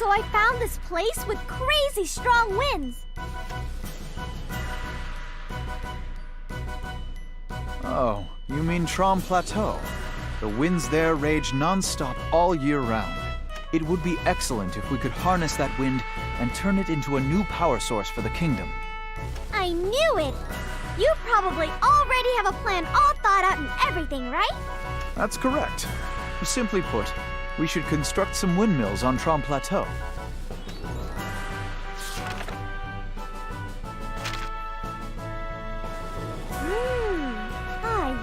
So I found this place with crazy strong winds. Oh, you mean Trom Plateau. The winds there rage non-stop all year round. It would be excellent if we could harness that wind and turn it into a new power source for the kingdom. I knew it! You probably already have a plan all thought out and everything, right? That's correct. Simply put, we should construct some windmills on Trom Plateau.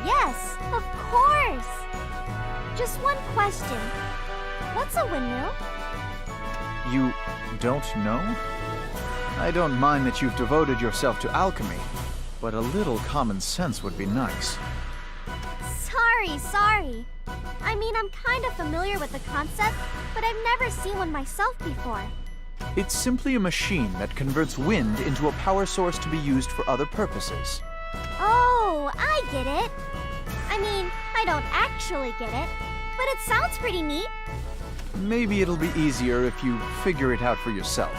Yes, of course! Just one question. What's a windmill? You don't know? I don't mind that you've devoted yourself to alchemy, but a little common sense would be nice. Sorry. I mean, I'm kind of familiar with the concept, but I've never seen one myself before. It's simply a machine that converts wind into a power source to be used for other purposes. Oh, I get it. I mean, I don't actually get it, but it sounds pretty neat. Maybe it'll be easier if you figure it out for yourself.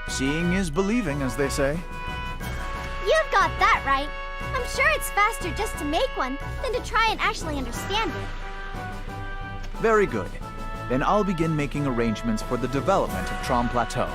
Seeing is believing, as they say. You've got that right. I'm sure it's faster just to make one than to try and actually understand it. Very good. Then I'll begin making arrangements for the development of Trom Plateau.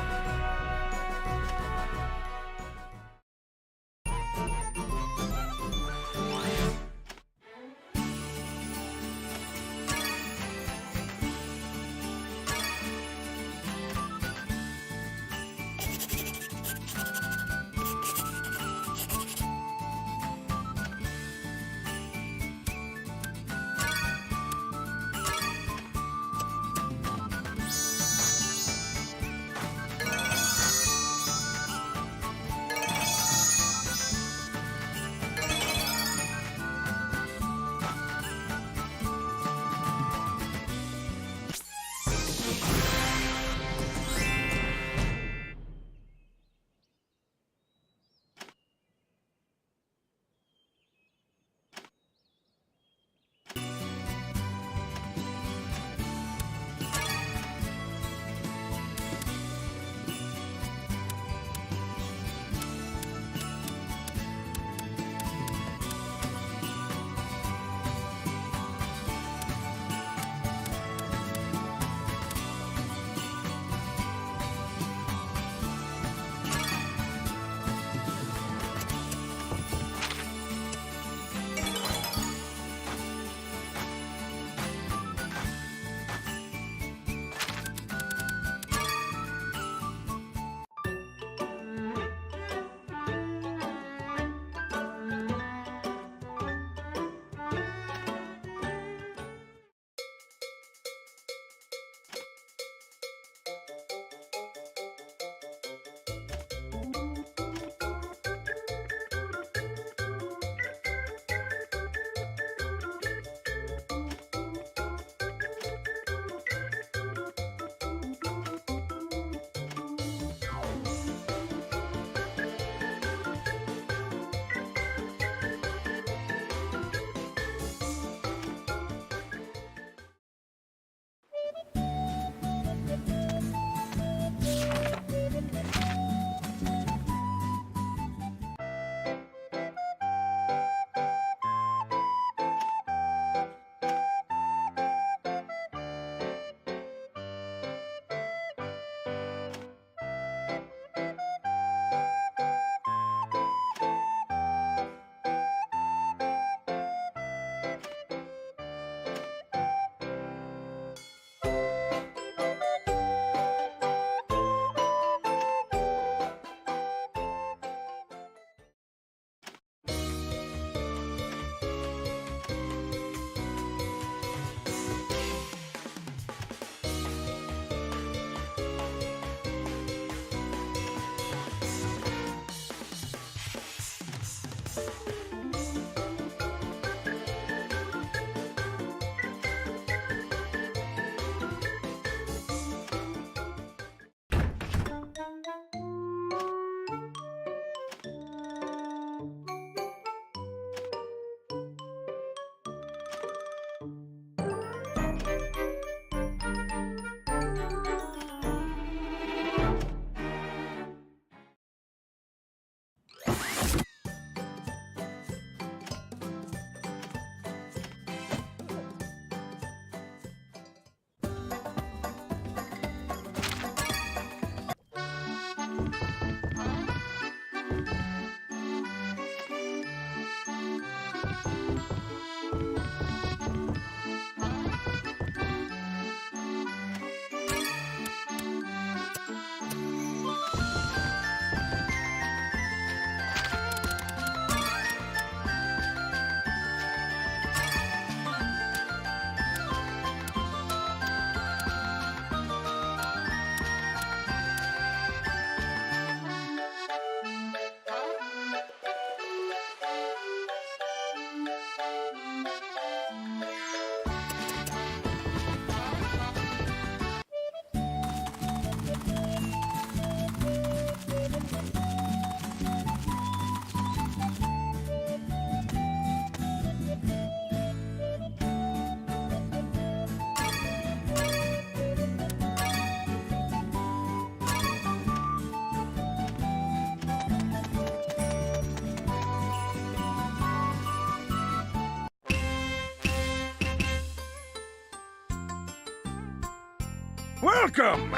Welcome!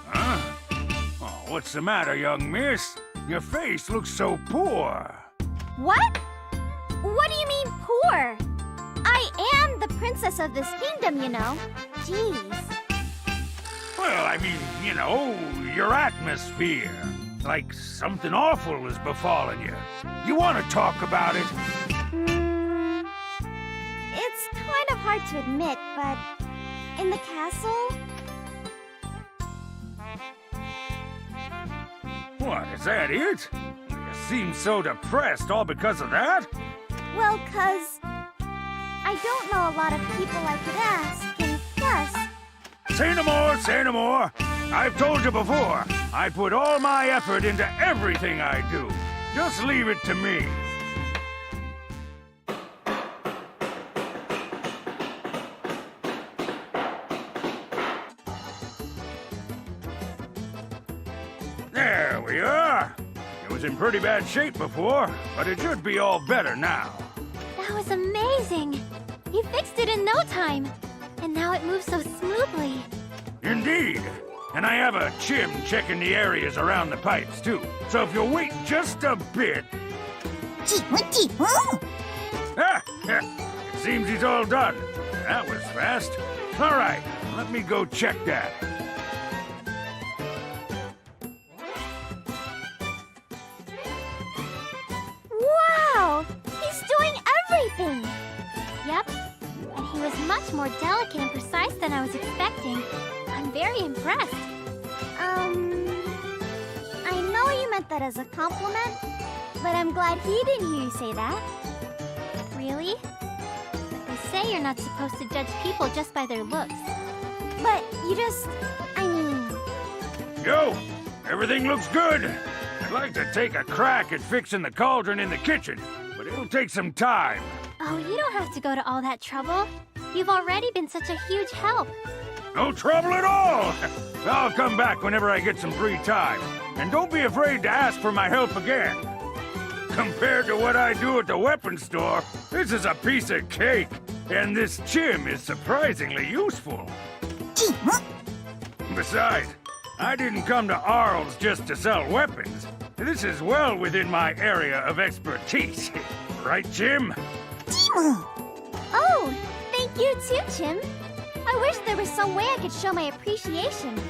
Huh? Oh, what's the matter, young miss? Your face looks so poor. What? What do you mean, poor? I am the princess of this kingdom, you know. Jeez. Well, I mean, you know, your atmosphere. Like something awful has befallen you. You want to talk about it? It's kind of hard to admit, but in the castle... What, is that it? You seem so depressed all because of that? Well, 'cause I don't know a lot of people I could ask, and plus... Say no more, say no more. I've told you before, I put all my effort into everything I do. Just leave it to me. There we are. It was in pretty bad shape before, but it should be all better now. That was amazing! You fixed it in no time! And now it moves so smoothly. Indeed. And I have a chim checking the areas around the pipes, too. So if you'll wait just a bit... Ah! It seems he's all done. That was fast. All right, let me go check that. Wow! He's doing everything! Yep, and he was much more delicate and precise than I was expecting. I'm very impressed. I know you meant that as a compliment, but I'm glad he didn't hear you say that. Really? But they say you're not supposed to judge people just by their looks. But you just... I mean... Yo, everything looks good. I'd like to take a crack at fixing the cauldron in the kitchen, but it'll take some time. Oh, you don't have to go to all that trouble. You've already been such a huge help. No trouble at all. I'll come back whenever I get some free time. And don't be afraid to ask for my help again. Compared to what I do at the weapons store, this is a piece of cake. And this chim is surprisingly useful. Besides, I didn't come to Arles just to sell weapons. This is well within my area of expertise. Right, Jim? Oh, thank you too, Jim. I wish there was some way I could show my appreciation.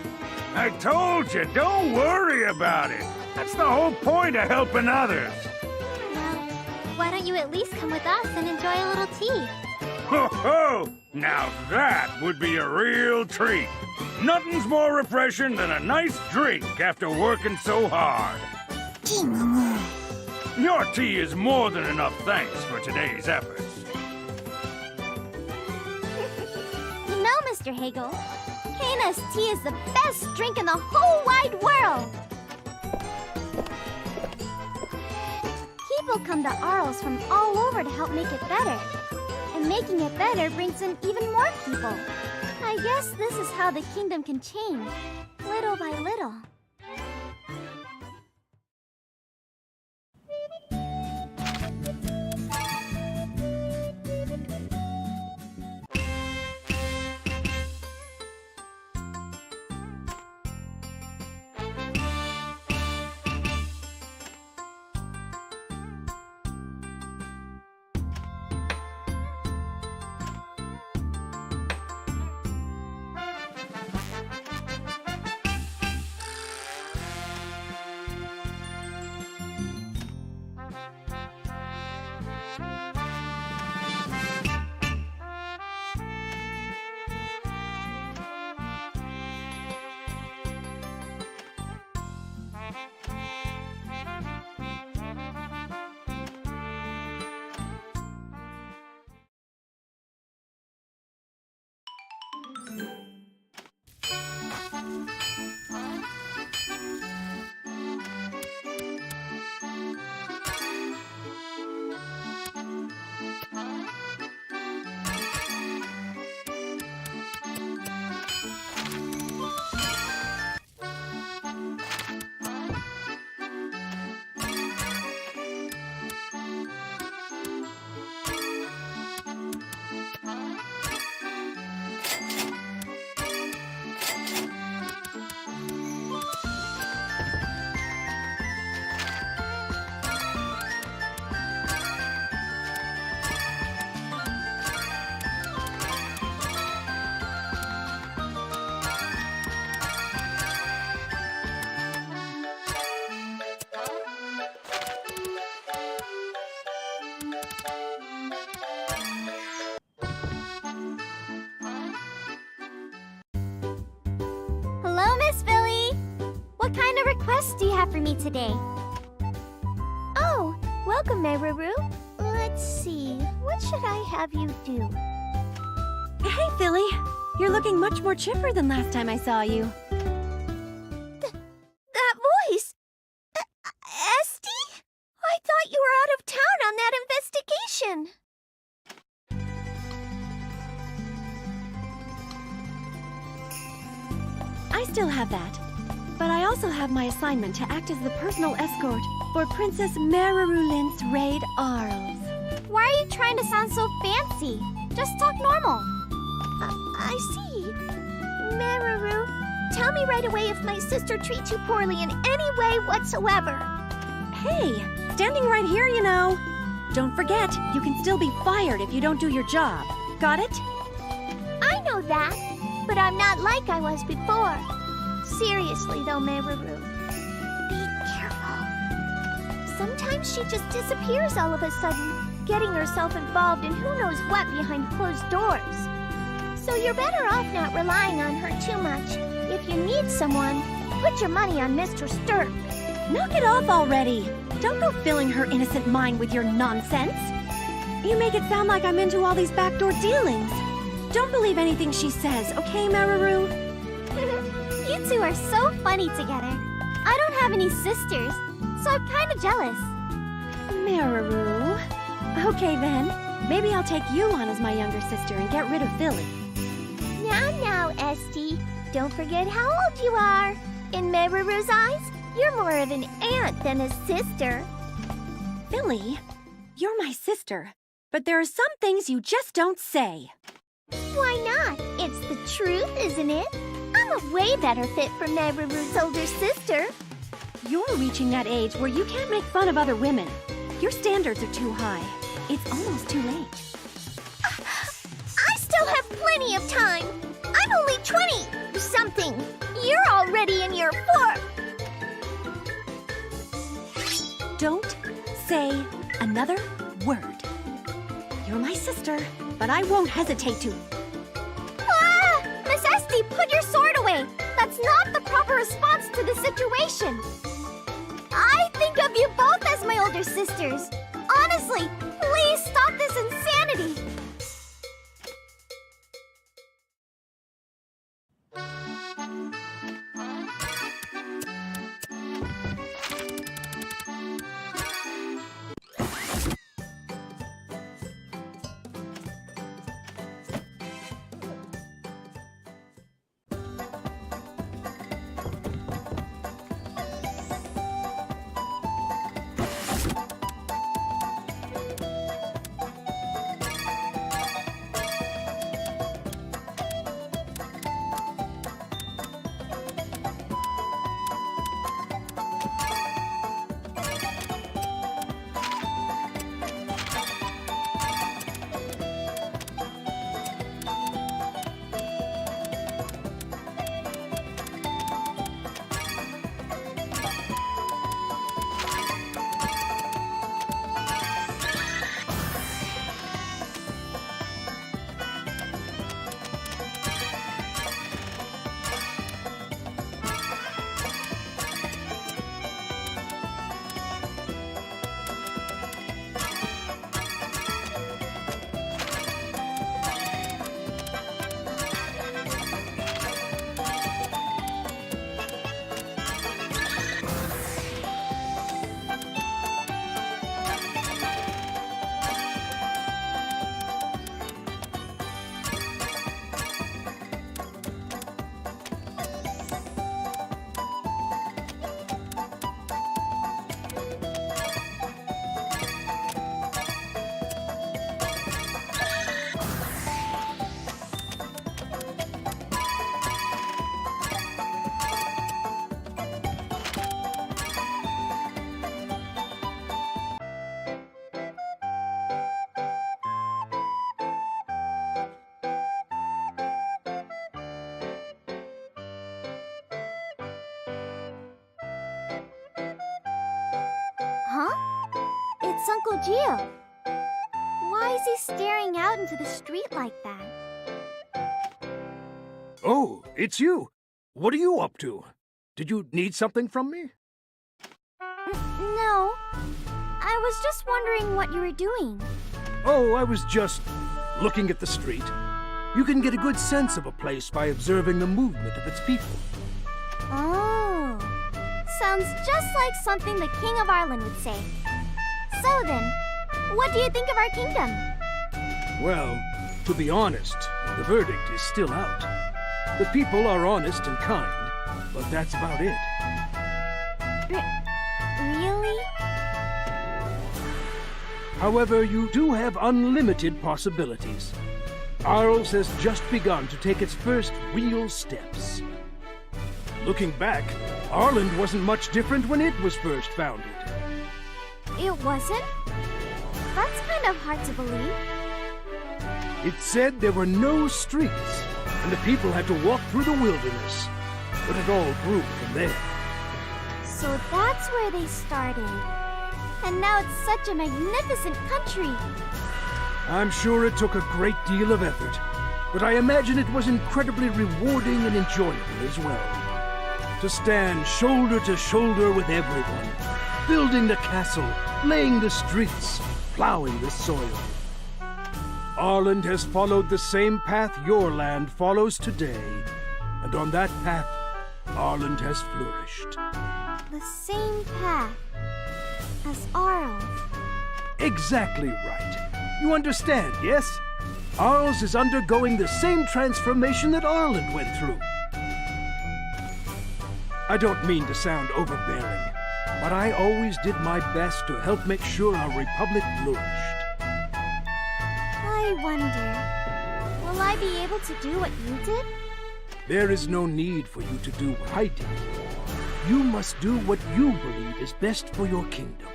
I told you, don't worry about it. That's the whole point of helping others. Well, why don't you at least come with us and enjoy a little tea? Ho ho! Now that would be a real treat. Nothing's more refreshing than a nice drink after working so hard. Your tea is more than enough thanks for today's efforts. You know, Mr. Hagel, Kana's tea is the best drink in the whole wide world. People come to Arles from all over to help make it better. And making it better brings in even more people. I guess this is how the kingdom can change, little by little. kind of requests do you have for me today? Oh, welcome, Meruru. Let's see, what should I have you do? Hey, Philly. You're looking much more chipper than last time I saw you. That voice! Esty? I thought you were out of town on that investigation. I still have that. But I also have my assignment to act as the personal escort for Princess Meruru Lint's raid Arls. Why are you trying to sound so fancy? Just talk normal. I see. Meruru, tell me right away if my sister treats you poorly in any way whatsoever. Hey, standing right here, you know. Don't forget, you can still be fired if you don't do your job. Got it? I know that, but I'm not like I was before. Seriously though, Meruru, be careful. Sometimes she just disappears all of a sudden, getting herself involved in who knows what behind closed doors. So you're better off not relying on her too much. If you need someone, put your money on Mr. Stirk. Knock it off already. Don't go filling her innocent mind with your nonsense. You make it sound like I'm into all these backdoor dealings. Don't believe anything she says, okay, Meruru? You two are so funny together. I don't have any sisters, so I'm kind of jealous. Meruru. Okay then, maybe I'll take you on as my younger sister and get rid of Philly. Now, Esty, don't forget how old you are. In Meruru's eyes, you're more of an aunt than a sister. Philly, you're my sister, but there are some things you just don't say. Why not? It's the truth, isn't it? I'm a way better fit for Meruru's older sister. You're reaching that age where you can't make fun of other women. Your standards are too high. It's almost too late. I still have plenty of time. I'm only 20-something. You're already in your 4th. Don't say another word. You're my sister, but I won't hesitate to. Ah! Miss Esty, put your sword away. That's not the proper response to the situation. I think of you both as my older sisters. Honestly, please stop this insanity. Huh? It's Uncle Gio. Why is he staring out into the street like that? Oh, it's you. What are you up to? Did you need something from me? No. I was just wondering what you were doing. Oh, I was just looking at the street. You can get a good sense of a place by observing the movement of its people. Oh. Sounds just like something the King of Ireland would say. So then, what do you think of our kingdom? Well, to be honest, the verdict is still out. The people are honest and kind, but that's about it. Really? However, you do have unlimited possibilities. Arles has just begun to take its first real steps. Looking back, Ireland wasn't much different when it was first founded. It wasn't? That's kind of hard to believe. It said there were no streets, and the people had to walk through the wilderness. But it all grew from there. So that's where they started. And now it's such a magnificent country. I'm sure it took a great deal of effort, but I imagine it was incredibly rewarding and enjoyable as well. To stand shoulder to shoulder with everyone, building the castle, laying the streets, plowing the soil. Ireland has followed the same path your land follows today, and on that path, Ireland has flourished. The same path as Arles. Exactly right. You understand, yes? Arles is undergoing the same transformation that Ireland went through. I don't mean to sound overbearing, but I always did my best to help make sure our republic flourished. I wonder, will I be able to do what you did? There is no need for you to do what I did. You must do what you believe is best for your kingdom.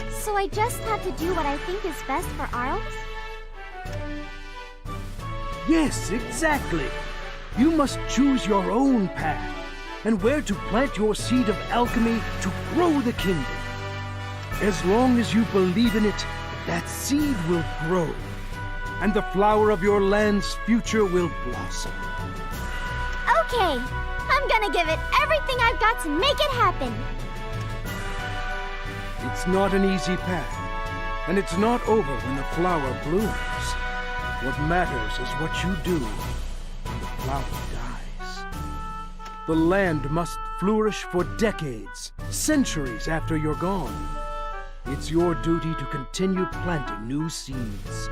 So I just have to do what I think is best for Arles? Yes, exactly. You must choose your own path and where to plant your seed of alchemy to grow the kingdom. As long as you believe in it, that seed will grow, and the flower of your land's future will blossom. Okay, I'm gonna give it everything I've got to make it happen. It's not an easy path, and it's not over when the flower blooms. What matters is what you do when the flower dies. The land must flourish for decades, centuries after you're gone. It's your duty to continue planting new seeds.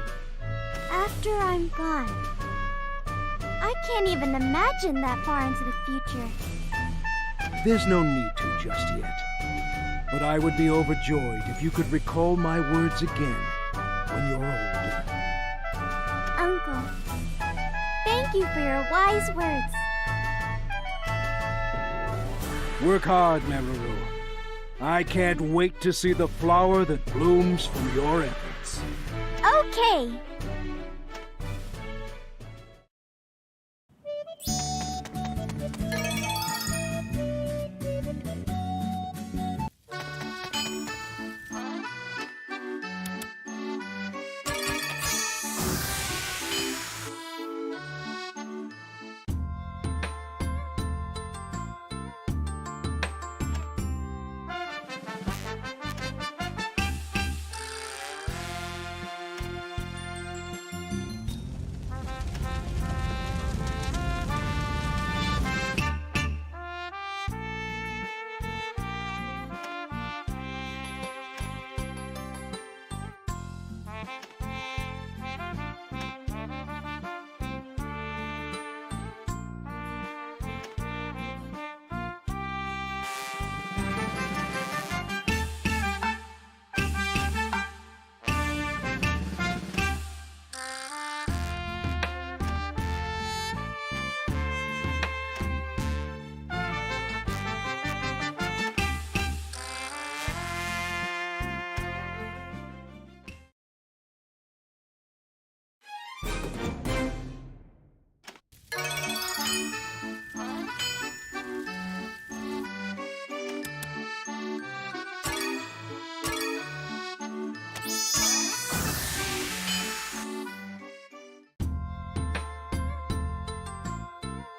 After I'm gone. I can't even imagine that far into the future. There's no need to just yet. But I would be overjoyed if you could recall my words again when you're older. Uncle, thank you for your wise words. Work hard, Meruru. I can't wait to see the flower that blooms from your efforts. Okay.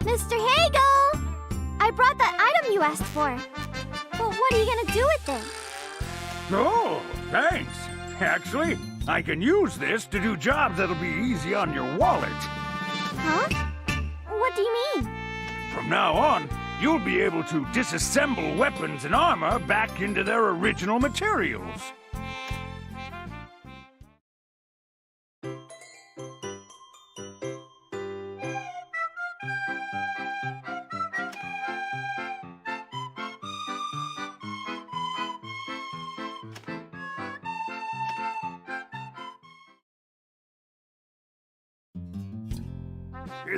Mr. Hagel! I brought that item you asked for. But what are you gonna do with it? Oh, thanks. Actually, I can use this to do jobs that'll be easy on your wallet. Huh? What do you mean? From now on, you'll be able to disassemble weapons and armor back into their original materials.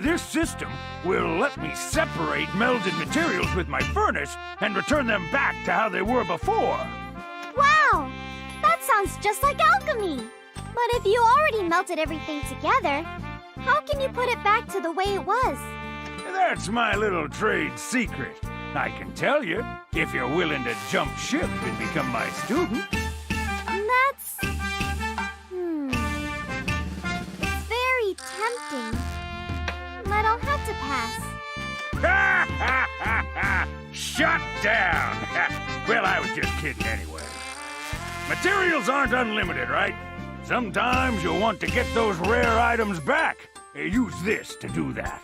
This system will let me separate melded materials with my furnace and return them back to how they were before. Wow! That sounds just like alchemy! But if you already melted everything together, how can you put it back to the way it was? That's my little trade secret. I can tell you, if you're willing to jump ship and become my student. That's... It's very tempting. But I'll have to pass. Ha ha ha ha! Shut down! Well, I was just kidding anyway. Materials aren't unlimited, right? Sometimes you'll want to get those rare items back. Use this to do that.